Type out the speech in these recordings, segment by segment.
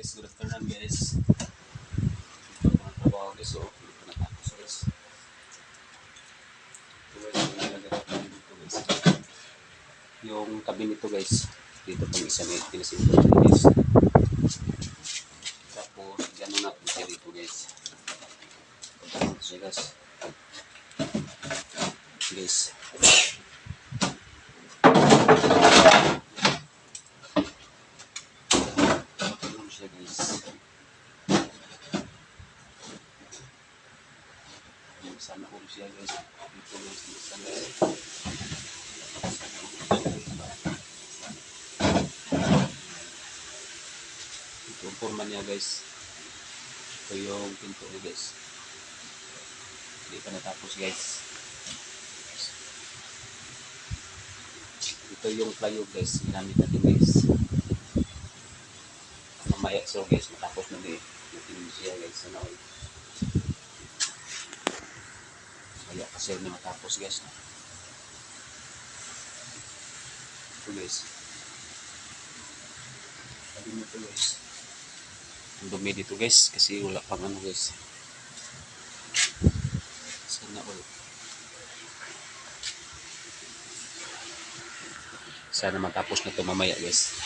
guys, good afternoon guys. Ito mga trabaho guys, so hindi pa natapos guys. Ito guys, yung nilagay dito guys. Yung tabi nito guys, dito pang isa may pinasimple guys. Tapos gano'n na siya dito guys. Gano'n siya guys. Guys. Gano'n siya guys. Sana ulo siya guys. Dito guys, sana ito yung forma niya guys. Ito yung pinto niya guys. Hindi pa natapos guys. Ito yung plywood guys. Ginamit natin guys. Mamaya so guys, matapos na din. Natin siya guys. Sana all. Kaya kasi na matapos guys. Ito guys. Sabi mo ito guys. Ang dumi dito guys. Kasi wala pang ano guys. Sana all. Sana matapos na ito mamaya guys.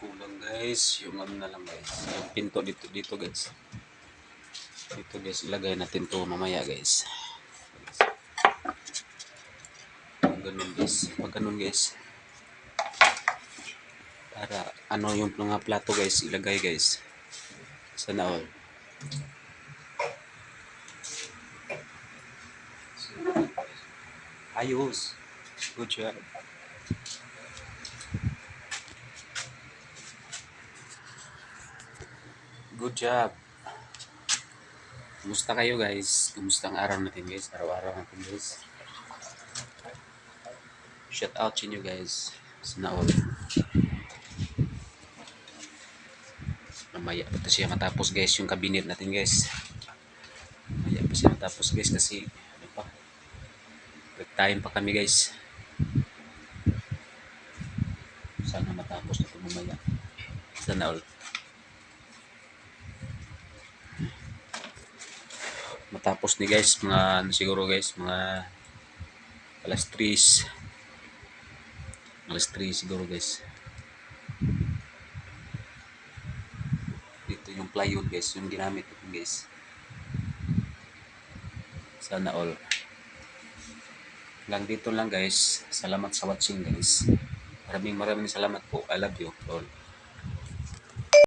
Kulang guys. Yung ano na lang guys. Yung pinto dito guys. Dito guys. Ilagay natin to mamaya guys. Pag ganun guys. Pag ganun guys. Para ano yung mga plato guys. Ilagay guys. Sana all. Ayos. Good job. Good job. Kumusta kayo guys? Kumusta ang araw natin guys? Araw-araw natin guys. Shout out sa inyo guys. Sana all. Mamaya pa siya matapos guys yung cabinet natin guys. Mamaya pa siya matapos guys kasi ano pa. Break time pa kami guys. Sana matapos ito mamaya. Sana all. Matapos ni guys mga ano siguro guys mga alas 3 siguro guys. Dito yung plywood guys yung ginamit ko guys. Sana all. Hanggang dito lang guys. Salamat sa watching guys. Maraming salamat po. I love you all.